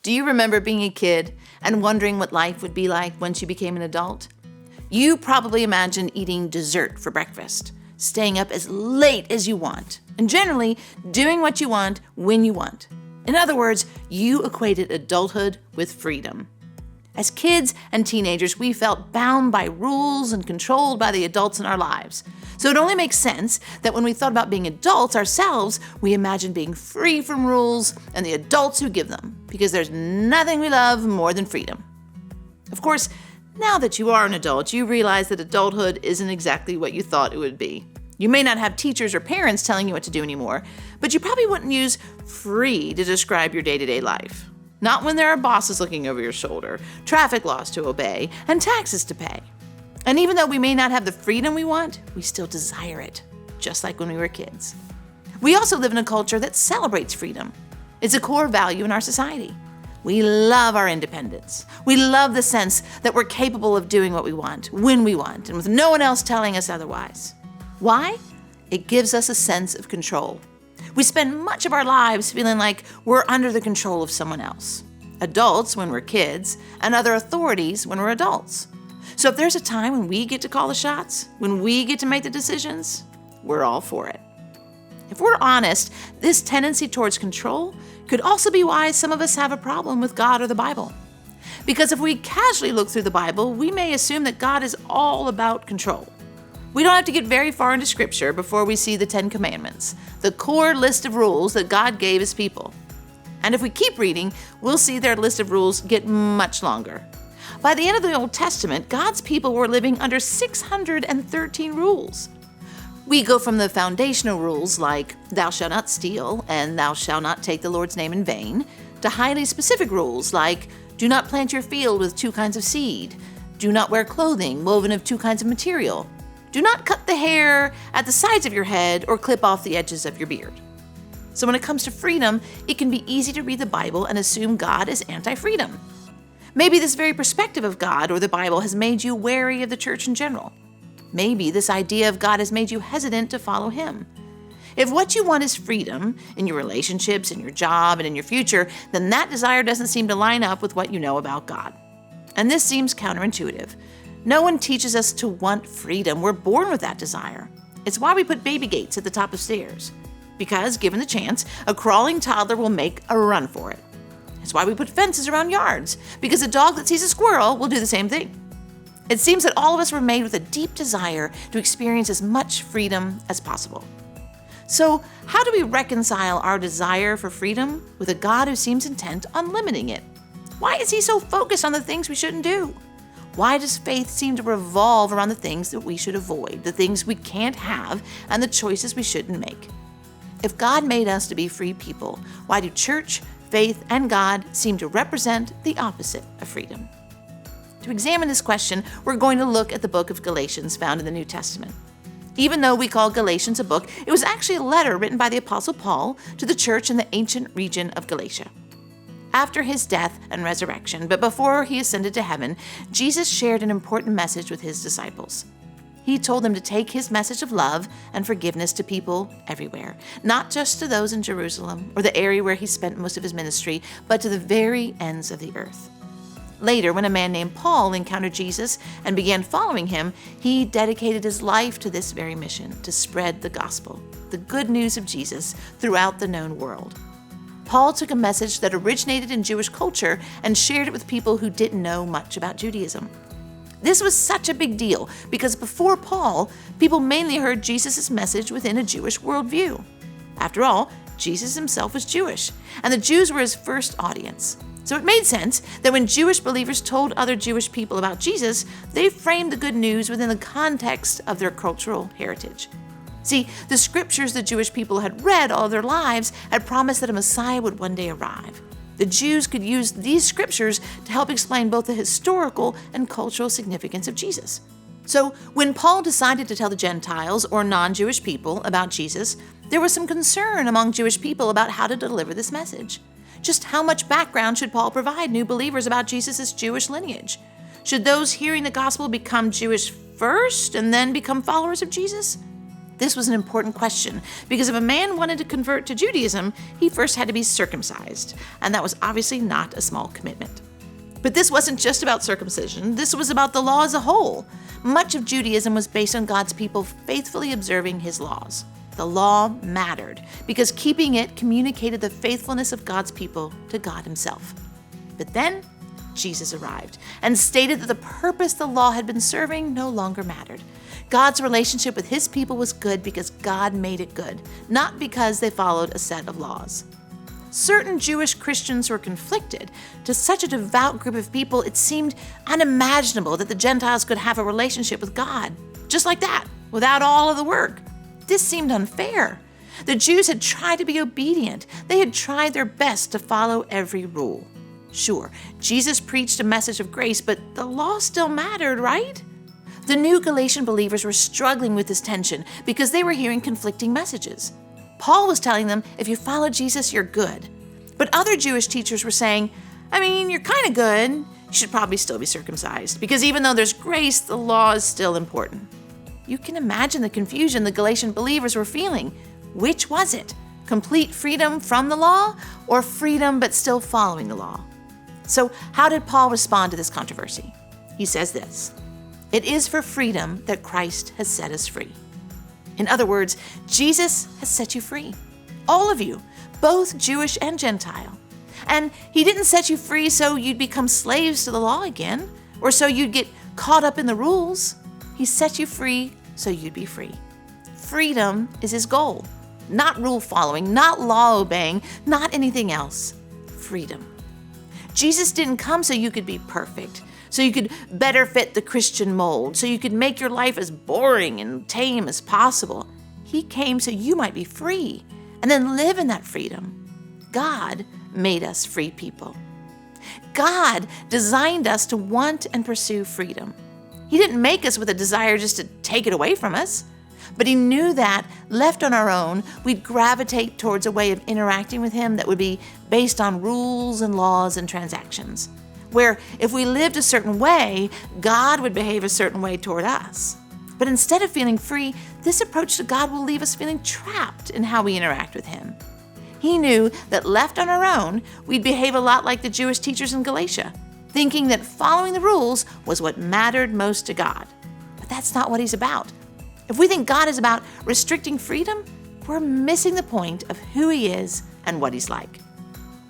Do you remember being a kid and wondering what life would be like once you became an adult? You probably imagined eating dessert for breakfast, staying up as late as you want, and generally doing what you want when you want. In other words, you equated adulthood with freedom. As kids and teenagers, we felt bound by rules and controlled by the adults in our lives. So it only makes sense that when we thought about being adults ourselves, we imagined being free from rules and the adults who give them, because there's nothing we love more than freedom. Of course, now that you are an adult, you realize that adulthood isn't exactly what you thought it would be. You may not have teachers or parents telling you what to do anymore, but you probably wouldn't use free to describe your day-to-day life. Not when there are bosses looking over your shoulder, traffic laws to obey, and taxes to pay. And even though we may not have the freedom we want, we still desire it, just like when we were kids. We also live in a culture that celebrates freedom. It's a core value in our society. We love our independence. We love the sense that we're capable of doing what we want, when we want, and with no one else telling us otherwise. Why? It gives us a sense of control. We spend much of our lives feeling like we're under the control of someone else. Adults when we're kids, and other authorities when we're adults. So if there's a time when we get to call the shots, when we get to make the decisions, we're all for it. If we're honest, this tendency towards control could also be why some of us have a problem with God or the Bible. Because if we casually look through the Bible, we may assume that God is all about control. We don't have to get very far into Scripture before we see the 10 Commandments, the core list of rules that God gave His people. And if we keep reading, we'll see their list of rules get much longer. By the end of the Old Testament, God's people were living under 613 rules. We go from the foundational rules like thou shalt not steal and thou shalt not take the Lord's name in vain, to highly specific rules like do not plant your field with 2 kinds of seed, do not wear clothing woven of 2 kinds of material, do not cut the hair at the sides of your head or clip off the edges of your beard. So when it comes to freedom, it can be easy to read the Bible and assume God is anti-freedom. Maybe this very perspective of God or the Bible has made you wary of the church in general. Maybe this idea of God has made you hesitant to follow Him. If what you want is freedom in your relationships, in your job, and in your future, then that desire doesn't seem to line up with what you know about God. And this seems counterintuitive. No one teaches us to want freedom. We're born with that desire. It's why we put baby gates at the top of stairs. Because, given the chance, a crawling toddler will make a run for it. It's why we put fences around yards. Because a dog that sees a squirrel will do the same thing. It seems that all of us were made with a deep desire to experience as much freedom as possible. So, how do we reconcile our desire for freedom with a God who seems intent on limiting it? Why is He so focused on the things we shouldn't do? Why does faith seem to revolve around the things that we should avoid, the things we can't have, and the choices we shouldn't make? If God made us to be free people, why do church, faith, and God seem to represent the opposite of freedom? To examine this question, we're going to look at the book of Galatians found in the New Testament. Even though we call Galatians a book, it was actually a letter written by the Apostle Paul to the church in the ancient region of Galatia. After His death and resurrection, but before He ascended to heaven, Jesus shared an important message with His disciples. He told them to take His message of love and forgiveness to people everywhere, not just to those in Jerusalem or the area where He spent most of His ministry, but to the very ends of the earth. Later, when a man named Paul encountered Jesus and began following Him, he dedicated his life to this very mission, to spread the gospel, the good news of Jesus, throughout the known world. Paul took a message that originated in Jewish culture and shared it with people who didn't know much about Judaism. This was such a big deal because before Paul, people mainly heard Jesus' message within a Jewish worldview. After all, Jesus Himself was Jewish, and the Jews were His first audience. So it made sense that when Jewish believers told other Jewish people about Jesus, they framed the good news within the context of their cultural heritage. See, the scriptures the Jewish people had read all their lives had promised that a Messiah would one day arrive. The Jews could use these scriptures to help explain both the historical and cultural significance of Jesus. So when Paul decided to tell the Gentiles or non-Jewish people about Jesus, there was some concern among Jewish people about how to deliver this message. Just how much background should Paul provide new believers about Jesus' Jewish lineage? Should those hearing the gospel become Jewish first and then become followers of Jesus? This was an important question because if a man wanted to convert to Judaism, he first had to be circumcised, and that was obviously not a small commitment. But this wasn't just about circumcision, this was about the law as a whole. Much of Judaism was based on God's people faithfully observing his laws. The law mattered because keeping it communicated the faithfulness of God's people to God himself. But then Jesus arrived and stated that the purpose the law had been serving no longer mattered. God's relationship with his people was good because God made it good, not because they followed a set of laws. Certain Jewish Christians were conflicted. To such a devout group of people, it seemed unimaginable that the Gentiles could have a relationship with God, just like that, without all of the work. This seemed unfair. The Jews had tried to be obedient. They had tried their best to follow every rule. Sure, Jesus preached a message of grace, but the law still mattered, right? The new Galatian believers were struggling with this tension because they were hearing conflicting messages. Paul was telling them, if you follow Jesus, you're good. But other Jewish teachers were saying, you're kind of good. You should probably still be circumcised because even though there's grace, the law is still important. You can imagine the confusion the Galatian believers were feeling. Which was it? Complete freedom from the law or freedom but still following the law? So how did Paul respond to this controversy? He says this: "It is for freedom that Christ has set us free." In other words, Jesus has set you free. All of you, both Jewish and Gentile. And he didn't set you free so you'd become slaves to the law again, or so you'd get caught up in the rules. He set you free so you'd be free. Freedom is his goal. Not rule following, not law obeying, not anything else. Freedom. Jesus didn't come so you could be perfect, so you could better fit the Christian mold, so you could make your life as boring and tame as possible. He came so you might be free and then live in that freedom. God made us free people. God designed us to want and pursue freedom. He didn't make us with a desire just to take it away from us, but he knew that, left on our own, we'd gravitate towards a way of interacting with him that would be based on rules and laws and transactions, where if we lived a certain way, God would behave a certain way toward us. But instead of feeling free, this approach to God will leave us feeling trapped in how we interact with him. He knew that left on our own, we'd behave a lot like the Jewish teachers in Galatia, thinking that following the rules was what mattered most to God. But that's not what he's about. If we think God is about restricting freedom, we're missing the point of who he is and what he's like.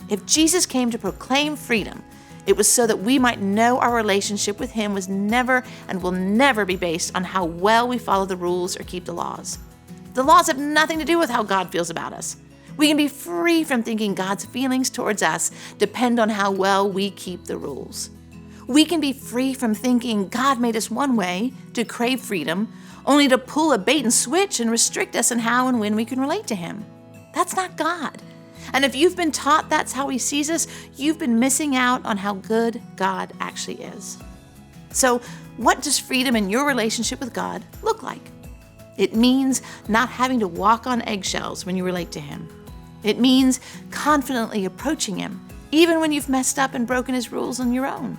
If Jesus came to proclaim freedom, it was so that we might know our relationship with him was never and will never be based on how well we follow the rules or keep the laws. The laws have nothing to do with how God feels about us. We can be free from thinking God's feelings towards us depend on how well we keep the rules. We can be free from thinking God made us one way to crave freedom, only to pull a bait and switch and restrict us in how and when we can relate to him. That's not God. And if you've been taught that's how he sees us, you've been missing out on how good God actually is. So, what does freedom in your relationship with God look like? It means not having to walk on eggshells when you relate to him. It means confidently approaching him, even when you've messed up and broken his rules on your own.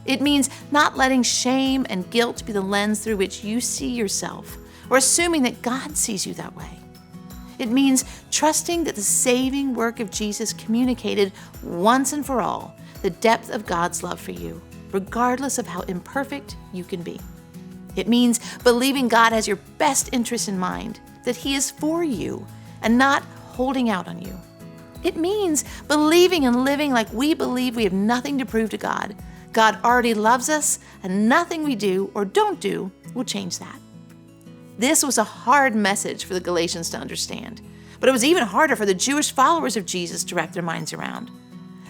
It means not letting shame and guilt be the lens through which you see yourself, or assuming that God sees you that way. It means trusting that the saving work of Jesus communicated once and for all the depth of God's love for you, regardless of how imperfect you can be. It means believing God has your best interest in mind, that he is for you and not holding out on you. It means believing and living like we believe we have nothing to prove to God. God already loves us, and nothing we do or don't do will change that. This was a hard message for the Galatians to understand, but it was even harder for the Jewish followers of Jesus to wrap their minds around.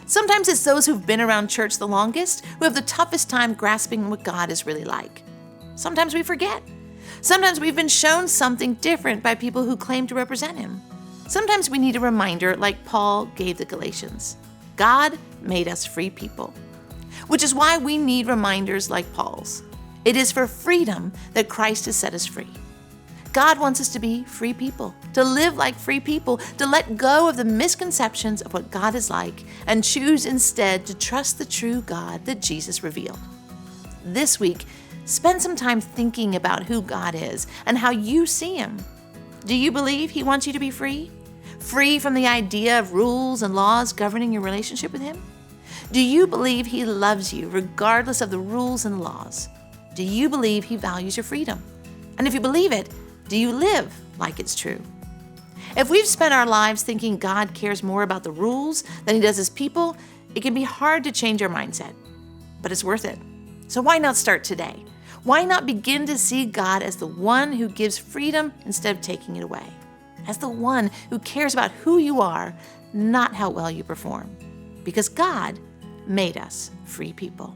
Sometimes it's those who've been around church the longest who have the toughest time grasping what God is really like. Sometimes we forget. Sometimes we've been shown something different by people who claim to represent him. Sometimes we need a reminder like Paul gave the Galatians. God made us free people. Which is why we need reminders like Paul's. It is for freedom that Christ has set us free. God wants us to be free people, to live like free people, to let go of the misconceptions of what God is like and choose instead to trust the true God that Jesus revealed. This week, spend some time thinking about who God is and how you see him. Do you believe He wants you to be free? Free from the idea of rules and laws governing your relationship with Him? Do you believe He loves you regardless of the rules and laws? Do you believe He values your freedom? And if you believe it, do you live like it's true? If we've spent our lives thinking God cares more about the rules than He does His people, it can be hard to change our mindset. But it's worth it. So why not start today? Why not begin to see God as the one who gives freedom instead of taking it away? As the one who cares about who you are, not how well you perform. Because God made us free people.